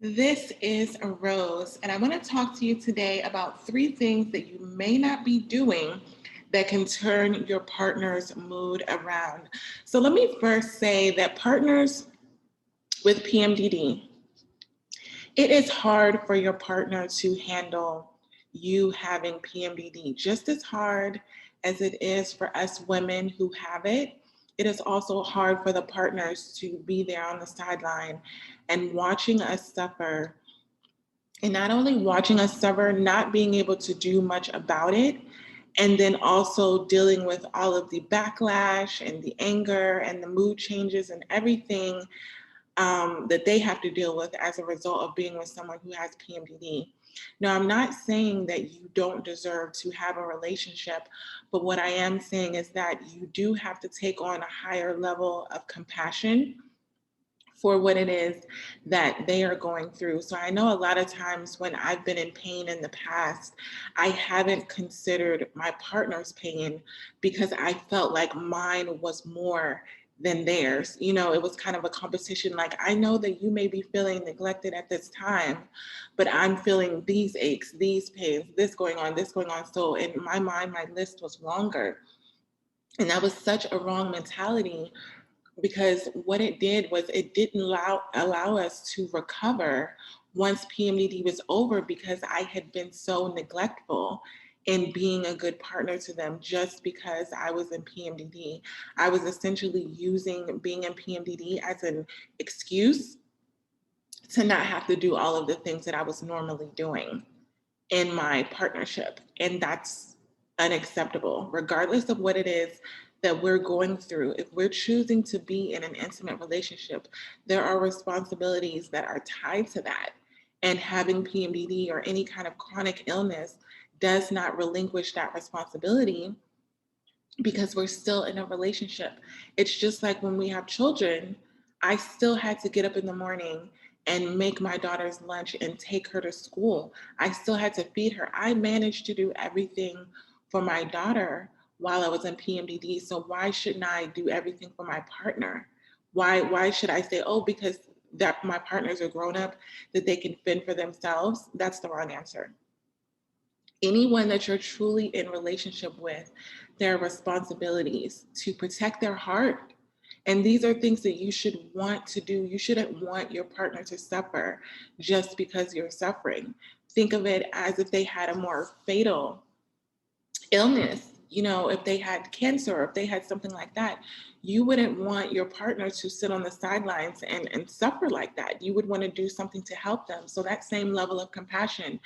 This is a Rose, and I want to talk to you today about three things that you may not be doing that can turn your partner's mood around. So, let me first say that partners with PMDD, it is hard for your partner to handle you having PMDD, just as hard as it is for us women who have it. It is also hard for the partners to be there on the sideline and watching us suffer, and not only watching us suffer, not being able to do much about it, and then also dealing with all of the backlash and the anger and the mood changes and everything that they have to deal with as a result of being with someone who has PMDD. Now, I'm not saying that you don't deserve to have a relationship, but what I am saying is that you do have to take on a higher level of compassion for what it is that they are going through. So I know a lot of times when I've been in pain in the past, I haven't considered my partner's pain because I felt like mine was more than theirs. You know, it was kind of a competition. Like, I know that you may be feeling neglected at this time, but I'm feeling these aches, these pains, this going on, this going on. So in my mind, my list was longer. And that was such a wrong mentality, because what it did was it didn't allow us to recover once PMDD was over, because I had been so neglectful in being a good partner to them just because I was in PMDD. I was essentially using being in PMDD as an excuse to not have to do all of the things that I was normally doing in my partnership. And that's unacceptable, regardless of what it is that we're going through. If we're choosing to be in an intimate relationship, there are responsibilities that are tied to that. And having PMDD or any kind of chronic illness does not relinquish that responsibility, because we're still in a relationship. It's just like when we have children, I still had to get up in the morning and make my daughter's lunch and take her to school. I still had to feed her. I managed to do everything for my daughter while I was in PMDD. So why shouldn't I do everything for my partner? Why should I say, oh, because that my partners are grown up, that they can fend for themselves? That's the wrong answer. Anyone that you're truly in relationship with, there are responsibilities to protect their heart. And these are things that you should want to do. You shouldn't want your partner to suffer just because you're suffering. Think of it as if they had a more fatal illness. You know, if they had cancer or if they had something like that, you wouldn't want your partner to sit on the sidelines and suffer like that. You would want to do something to help them. So that same level of compassion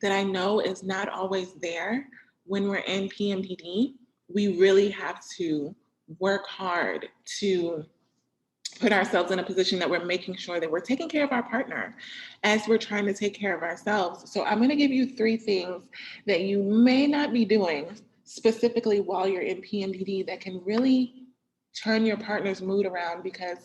that I know is not always there when we're in PMDD, we really have to work hard to put ourselves in a position that we're making sure that we're taking care of our partner as we're trying to take care of ourselves. So I'm going to give you three things that you may not be doing specifically while you're in PMDD that can really turn your partner's mood around, because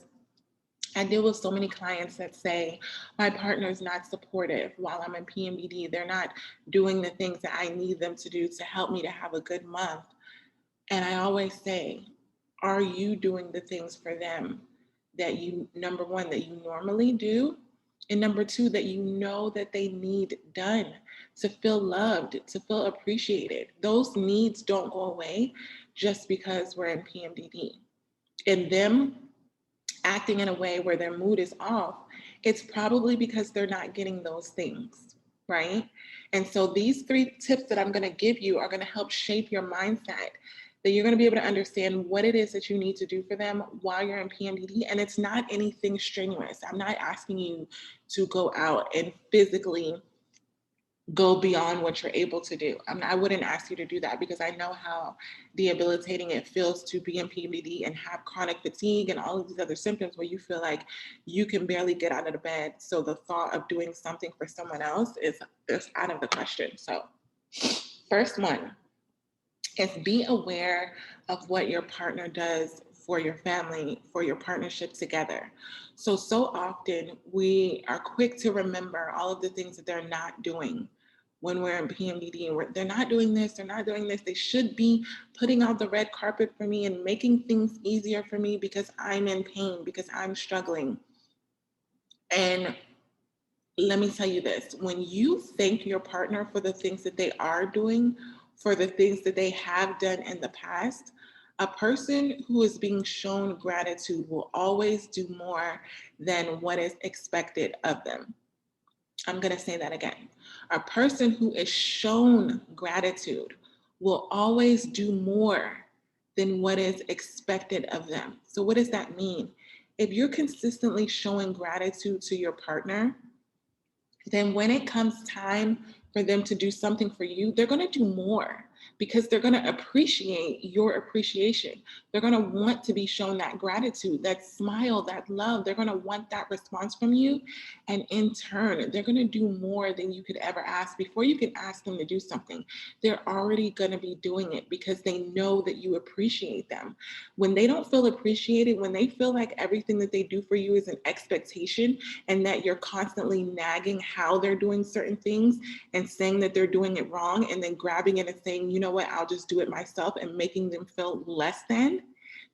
I deal with so many clients that say, my partner's not supportive while I'm in PMDD. They're not doing the things that I need them to do to help me to have a good month. And I always say, are you doing the things for them that you, number one, that you normally do? And number two, that you know that they need done to feel loved, to feel appreciated. Those needs don't go away just because we're in PMDD. And them acting in a way where their mood is off, it's probably because they're not getting those things, right? And so these three tips that I'm going to give you are going to help shape your mindset, that you're going to be able to understand what it is that you need to do for them while you're in PMDD. And it's not anything strenuous. I'm not asking you to go out and physically go beyond what you're able to do. I wouldn't ask you to do that, because I know how debilitating it feels to be in PMDD and have chronic fatigue and all of these other symptoms where you feel like you can barely get out of the bed. So the thought of doing something for someone else is out of the question. So first one is, be aware of what your partner does for your family, for your partnership together. So often we are quick to remember all of the things that they're not doing when we're in PMDD, and they're not doing this, they're not doing this. They should be putting out the red carpet for me and making things easier for me because I'm in pain, because I'm struggling. And let me tell you this, when you thank your partner for the things that they are doing, for the things that they have done in the past, a person who is being shown gratitude will always do more than what is expected of them. I'm going to say that again. A person who is shown gratitude will always do more than what is expected of them. So, what does that mean? If you're consistently showing gratitude to your partner, then when it comes time for them to do something for you, they're going to do more because they're going to appreciate your appreciation. They're going to want to be shown that gratitude, that smile, that love. They're going to want that response from you. And in turn, they're going to do more than you could ever ask. Before you can ask them to do something, they're already going to be doing it because they know that you appreciate them. When they don't feel appreciated, when they feel like everything that they do for you is an expectation, and that you're constantly nagging how they're doing certain things and saying that they're doing it wrong, and then grabbing it and saying, you know what, I'll just do it myself, and making them feel less than,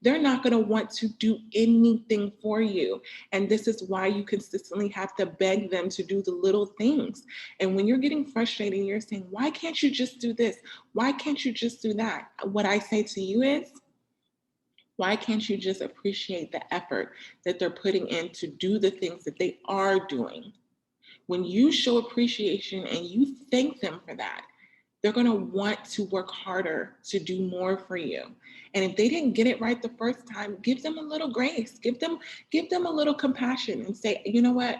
they're not going to want to do anything for you. And this is why you consistently have to beg them to do the little things. And when you're getting frustrated and you're saying, why can't you just do this? Why can't you just do that? What I say to you is, why can't you just appreciate the effort that they're putting in to do the things that they are doing? When you show appreciation and you thank them for that, they're going to want to work harder to do more for you. And if they didn't get it right the first time, give them a little grace, give them a little compassion and say, you know what,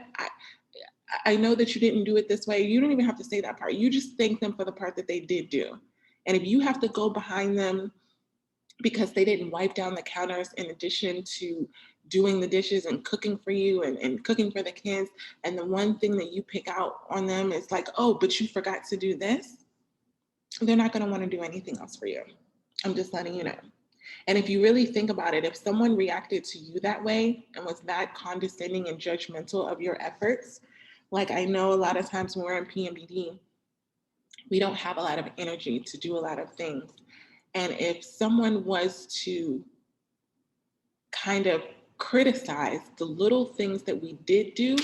I know that you didn't do it this way. You don't even have to say that part. You just thank them for the part that they did do. And if you have to go behind them because they didn't wipe down the counters in addition to doing the dishes and cooking for you and cooking for the kids, and the one thing that you pick out on them is like, oh, but you forgot to do this, they're not going to want to do anything else for you. I'm just letting you know. And if you really think about it, if someone reacted to you that way and was that condescending and judgmental of your efforts, like I know a lot of times when we're in PMDD, we don't have a lot of energy to do a lot of things. And if someone was to kind of criticize the little things that we did do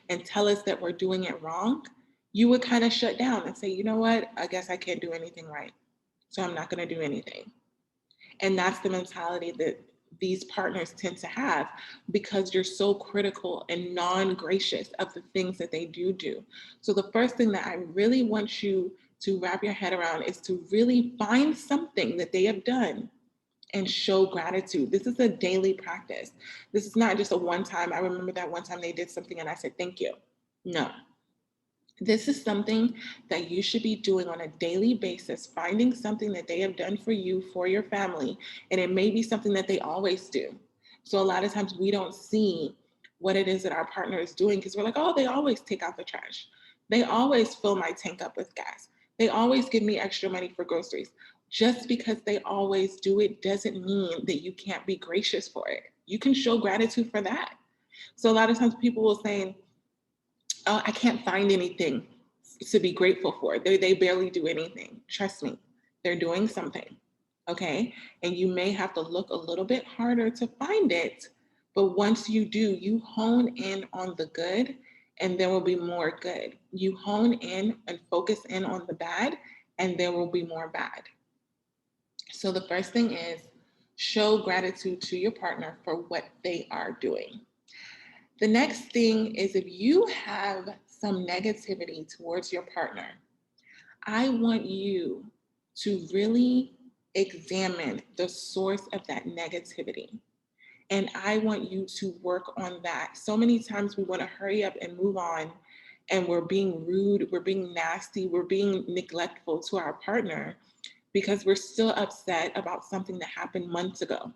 and tell us that we're doing it wrong, you would kind of shut down and say, you know what, I guess I can't do anything right. So I'm not going to do anything. And that's the mentality that these partners tend to have because you're so critical and non-gracious of the things that they do. So the first thing that I really want you to wrap your head around is to really find something that they have done and show gratitude. This is a daily practice. This is not just a one time. I remember that one time they did something and I said, thank you. No, this is something that you should be doing on a daily basis, finding something that they have done for you, for your family, and it may be something that they always do. So a lot of times we don't see what it is that our partner is doing because we're like, oh, they always take out the trash. They always fill my tank up with gas. They always give me extra money for groceries. Just because they always do it doesn't mean that you can't be gracious for it. You can show gratitude for that. So a lot of times people will say, oh, I can't find anything to be grateful for. They barely do anything. Trust me, they're doing something. Okay. And you may have to look a little bit harder to find it. But once you do, you hone in on the good and there will be more good. You hone in and focus in on the bad and there will be more bad. So the first thing is show gratitude to your partner for what they are doing. The next thing is if you have some negativity towards your partner, I want you to really examine the source of that negativity. And I want you to work on that. So many times we want to hurry up and move on, and we're being rude, we're being nasty, we're being neglectful to our partner because we're still upset about something that happened months ago.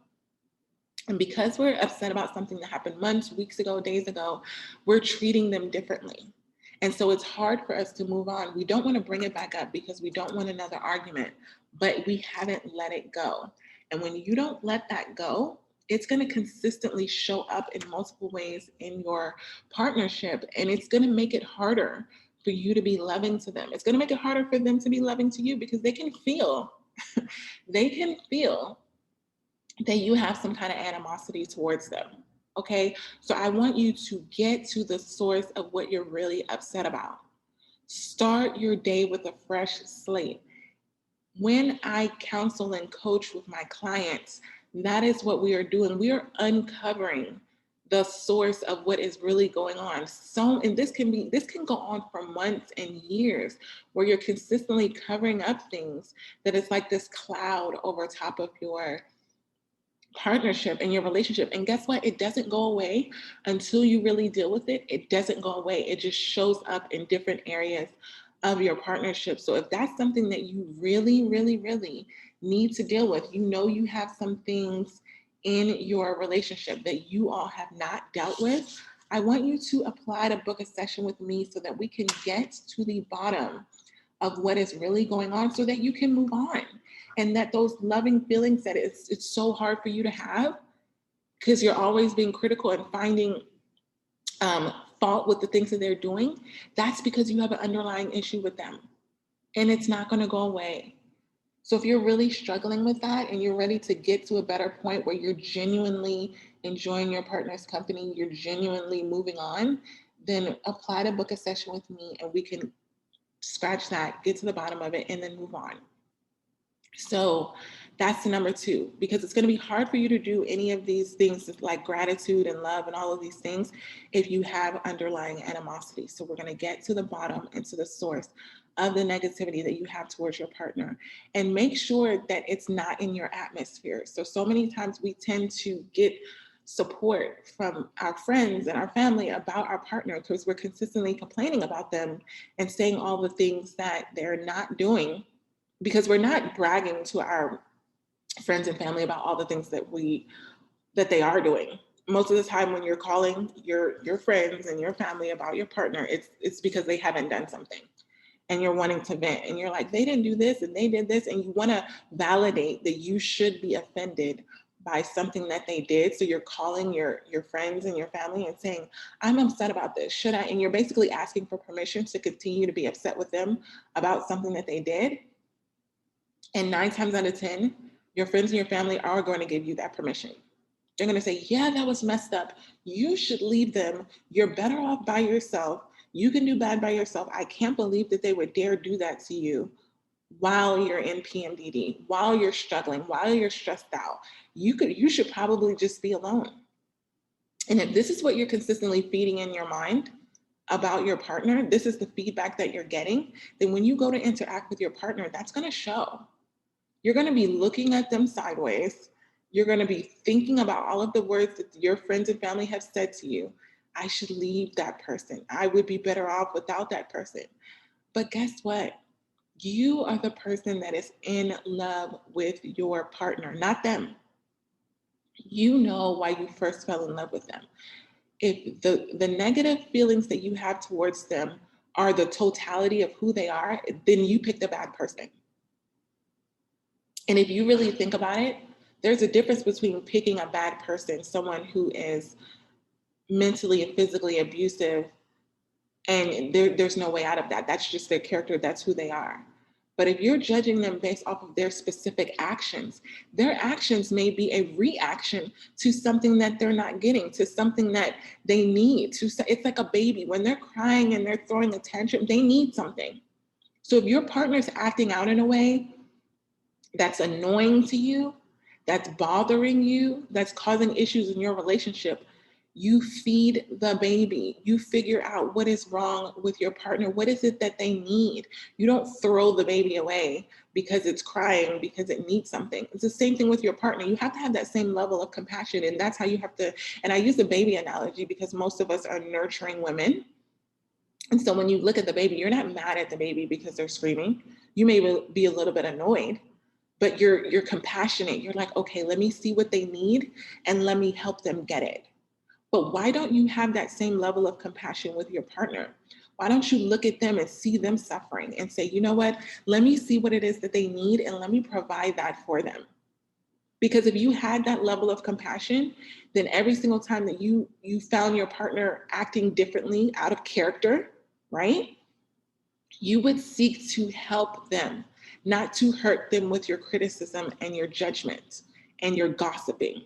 And because we're upset about something that happened months, weeks ago, days ago, we're treating them differently. And so it's hard for us to move on. We don't want to bring it back up because we don't want another argument, but we haven't let it go. And when you don't let that go, it's going to consistently show up in multiple ways in your partnership. And it's going to make it harder for you to be loving to them. It's going to make it harder for them to be loving to you because they can feel, they can feel that you have some kind of animosity towards them. Okay, so I want you to get to the source of what you're really upset about. Start your day with a fresh slate. When I counsel and coach with my clients, that is what we are doing. We are uncovering the source of what is really going on. So, and this can go on for months and years where you're consistently covering up things that it's like this cloud over top of your partnership and your relationship. And guess what? It doesn't go away until you really deal with it. It doesn't go away. It just shows up in different areas of your partnership. So if that's something that you really, really, really need to deal with, you know you have some things in your relationship that you all have not dealt with, I want you to apply to book a session with me so that we can get to the bottom of what is really going on so that you can move on, and that those loving feelings that it's so hard for you to have because you're always being critical and finding fault with the things that they're doing, that's because you have an underlying issue with them and it's not going to go away. So if you're really struggling with that and you're ready to get to a better point where you're genuinely enjoying your partner's company, you're genuinely moving on, then apply to book a session with me and we can scratch that, get to the bottom of it, and then move on. So that's the number two, because it's going to be hard for you to do any of these things like gratitude and love and all of these things if you have underlying animosity. So we're going to get to the bottom and to the source of the negativity that you have towards your partner and make sure that it's not in your atmosphere. So many times we tend to get support from our friends and our family about our partner because we're consistently complaining about them and saying all the things that they're not doing, because we're not bragging to our friends and family about all the things that they are doing. Most of the time when you're calling your friends and your family about your partner, it's because they haven't done something and you're wanting to vent and you're like, they didn't do this and they did this, and you want to validate that you should be offended by something that they did. So you're calling your friends and your family and saying, I'm upset about this, should I? And you're basically asking for permission to continue to be upset with them about something that they did. And 9 times out of 10, your friends and your family are going to give you that permission. They're going to say, yeah, that was messed up. You should leave them. You're better off by yourself. You can do bad by yourself. I can't believe that they would dare do that to you while you're in PMDD, while you're struggling, while you're stressed out. You should probably just be alone. And if this is what you're consistently feeding in your mind about your partner, this is the feedback that you're getting, then when you go to interact with your partner, that's going to show. You're going to be looking at them sideways. You're going to be thinking about all of the words that your friends and family have said to you. I should leave that person. I would be better off without that person. But guess what? You are the person that is in love with your partner, not them. You know why you first fell in love with them. If the negative feelings that you have towards them are the totality of who they are, then you picked a bad person. And if you really think about it, there's a difference between picking a bad person, someone who is mentally and physically abusive, and there's no way out of that. That's just their character. That's who they are. But if you're judging them based off of their specific actions, their actions may be a reaction to something that they're not getting, to something that they need. It's like a baby. When they're crying and they're throwing a tantrum, they need something. So if your partner's acting out in a way that's annoying to you, that's bothering you, that's causing issues in your relationship, you feed the baby. You figure out what is wrong with your partner. What is it that they need? You don't throw the baby away because it's crying, because it needs something. It's the same thing with your partner. You have to have that same level of compassion. And that's how you have to, and I use the baby analogy because most of us are nurturing women. And so when you look at the baby, you're not mad at the baby because they're screaming. You may be a little bit annoyed, but you're compassionate. You're like, okay, let me see what they need and let me help them get it. But why don't you have that same level of compassion with your partner? Why don't you look at them and see them suffering and say, you know what, let me see what it is that they need and let me provide that for them. Because if you had that level of compassion, then every single time that you found your partner acting differently out of character, right? You would seek to help them, not to hurt them with your criticism and your judgment and your gossiping.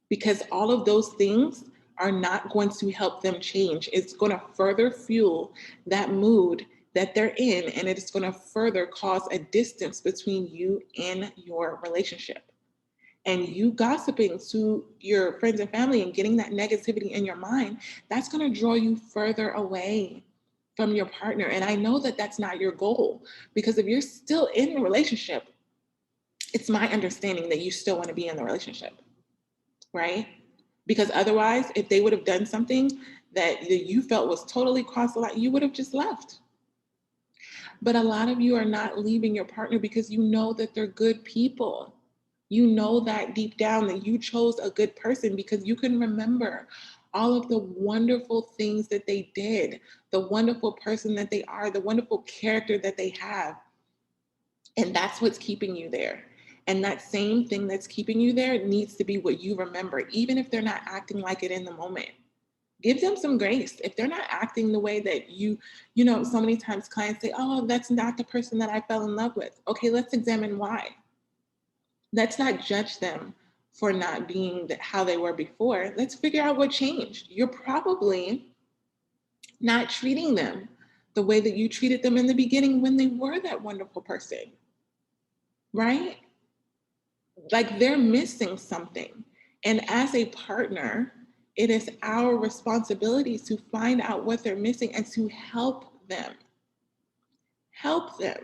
Because all of those things are not going to help them change. It's going to further fuel that mood that they're in, and it's going to further cause a distance between you and your relationship. And you gossiping to your friends and family and getting that negativity in your mind, that's going to draw you further away from your partner. And I know that that's not your goal, because if you're still in the relationship, it's my understanding that you still want to be in the relationship, right? Because otherwise, if they would have done something that you felt was totally cross the line, you would have just left. But a lot of you are not leaving your partner because you know that they're good people. You know that deep down that you chose a good person because you can remember all of the wonderful things that they did, the wonderful person that they are, the wonderful character that they have. And that's what's keeping you there. And that same thing that's keeping you there needs to be what you remember, even if they're not acting like it in the moment. Give them some grace. If they're not acting the way that so many times clients say, oh, that's not the person that I fell in love with. Okay, let's examine why. Let's not judge them for not being how they were before. Let's figure out what changed. You're probably not treating them the way that you treated them in the beginning when they were that wonderful person, right? Like they're missing something. And as a partner, it is our responsibility to find out what they're missing and to help them. Help them.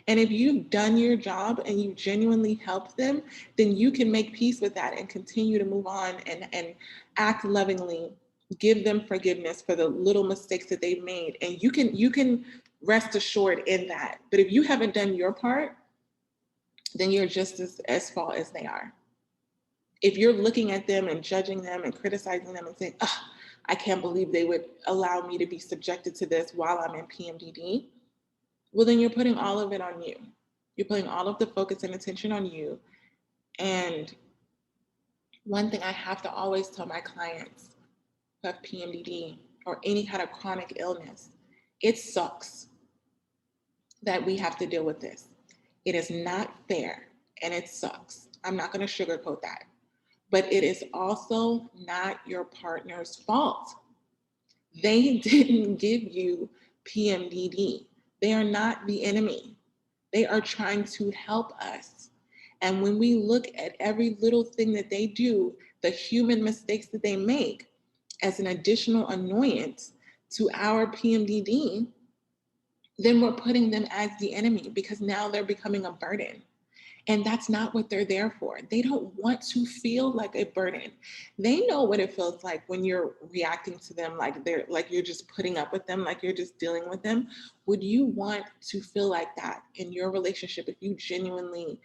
And if you've done your job and you genuinely helped them, then you can make peace with that and continue to move on and act lovingly, give them forgiveness for the little mistakes that they've made. And you can rest assured in that. But if you haven't done your part, then you're just as fault as they are. If you're looking at them and judging them and criticizing them and saying, oh, I can't believe they would allow me to be subjected to this while I'm in PMDD, well, then you're putting all of it on you. You're putting all of the focus and attention on you. And one thing I have to always tell my clients who have PMDD or any kind of chronic illness, it sucks that we have to deal with this. It is not fair and it sucks. I'm not going to sugarcoat that. But it is also not your partner's fault. They didn't give you PMDD. They are not the enemy. They are trying to help us. And when we look at every little thing that they do, the human mistakes that they make as an additional annoyance to our PMDD, then we're putting them as the enemy because now they're becoming a burden. And that's not what they're there for. They don't want to feel like a burden. They know what it feels like when you're reacting to them like you're just putting up with them, like you're just dealing with them. Would you want to feel like that in your relationship if you genuinely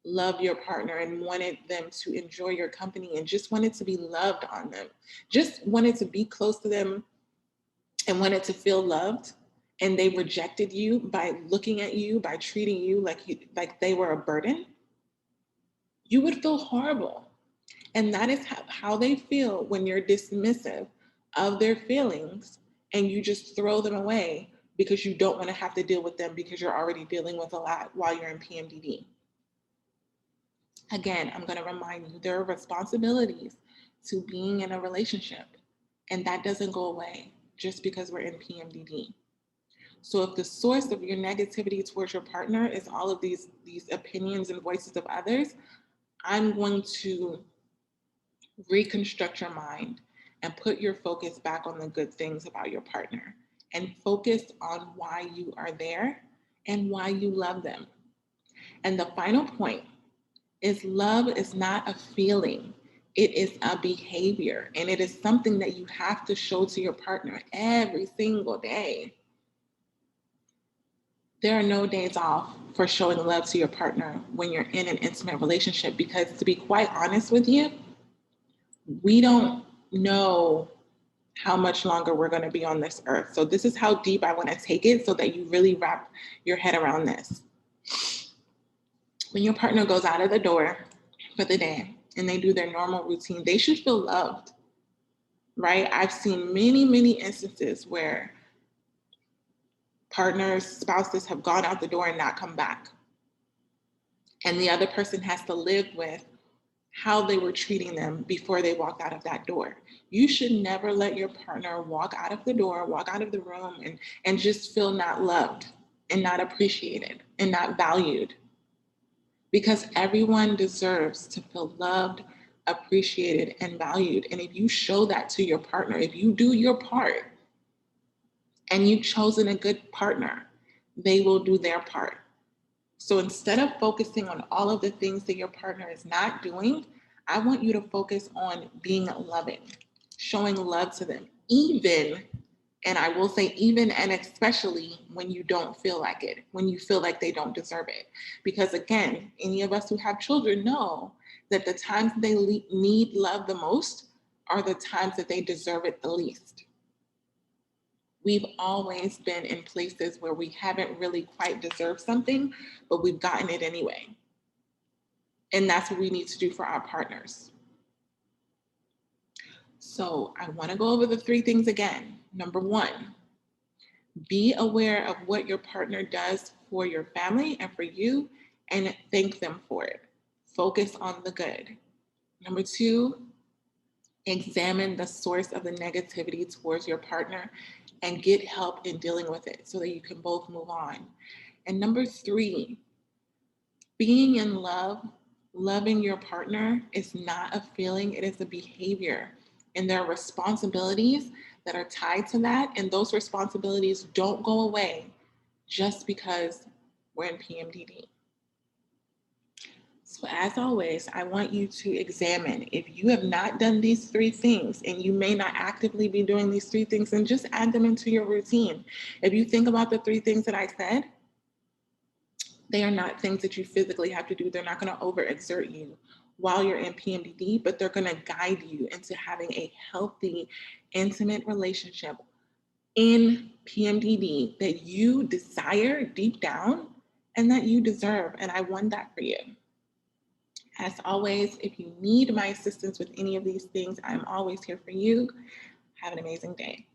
love your partner and wanted them to enjoy your company and just wanted to be loved on them, just wanted to be close to them and wanted to feel loved? And they rejected you by looking at you, by treating you like they were a burden, you would feel horrible. And that is how they feel when you're dismissive of their feelings and you just throw them away because you don't want to have to deal with them because you're already dealing with a lot while you're in PMDD. Again, I'm going to remind you, there are responsibilities to being in a relationship, and that doesn't go away just because we're in PMDD. So if the source of your negativity towards your partner is all of these opinions and voices of others, I'm going to reconstruct your mind and put your focus back on the good things about your partner and focus on why you are there and why you love them. And the final point is love is not a feeling. It is a behavior, and it is something that you have to show to your partner every single day. There are no days off for showing love to your partner when you're in an intimate relationship, because to be quite honest with you, we don't know how much longer we're going to be on this earth. So this is how deep I want to take it so that you really wrap your head around this. When your partner goes out of the door for the day and they do their normal routine, they should feel loved, right? I've seen many, many instances where partners, spouses have gone out the door and not come back. And the other person has to live with how they were treating them before they walked out of that door. You should never let your partner walk out of the door, walk out of the room, and just feel not loved and not appreciated and not valued, because everyone deserves to feel loved, appreciated, and valued. And if you show that to your partner, if you do your part and you've chosen a good partner, they will do their part. So instead of focusing on all of the things that your partner is not doing, I want you to focus on being loving, showing love to them, even, and I will say even and especially when you don't feel like it, when you feel like they don't deserve it. Because again, any of us who have children know that the times they need love the most are the times that they deserve it the least. We've always been in places where we haven't really quite deserved something, but we've gotten it anyway. And that's what we need to do for our partners. So I want to go over the three things again. Number one, be aware of what your partner does for your family and for you, and thank them for it. Focus on the good. Number two, examine the source of the negativity towards your partner and get help in dealing with it so that you can both move on. And number three, being in love, loving your partner is not a feeling, it is a behavior. And there are responsibilities that are tied to that. And those responsibilities don't go away just because we're in PMDD. So as always, I want you to examine if you have not done these three things, and you may not actively be doing these three things, and just add them into your routine. If you think about the three things that I said, they are not things that you physically have to do. They're not going to overexert you while you're in PMDD, but they're going to guide you into having a healthy, intimate relationship in PMDD that you desire deep down and that you deserve. And I want that for you. As always, if you need my assistance with any of these things, I'm always here for you. Have an amazing day.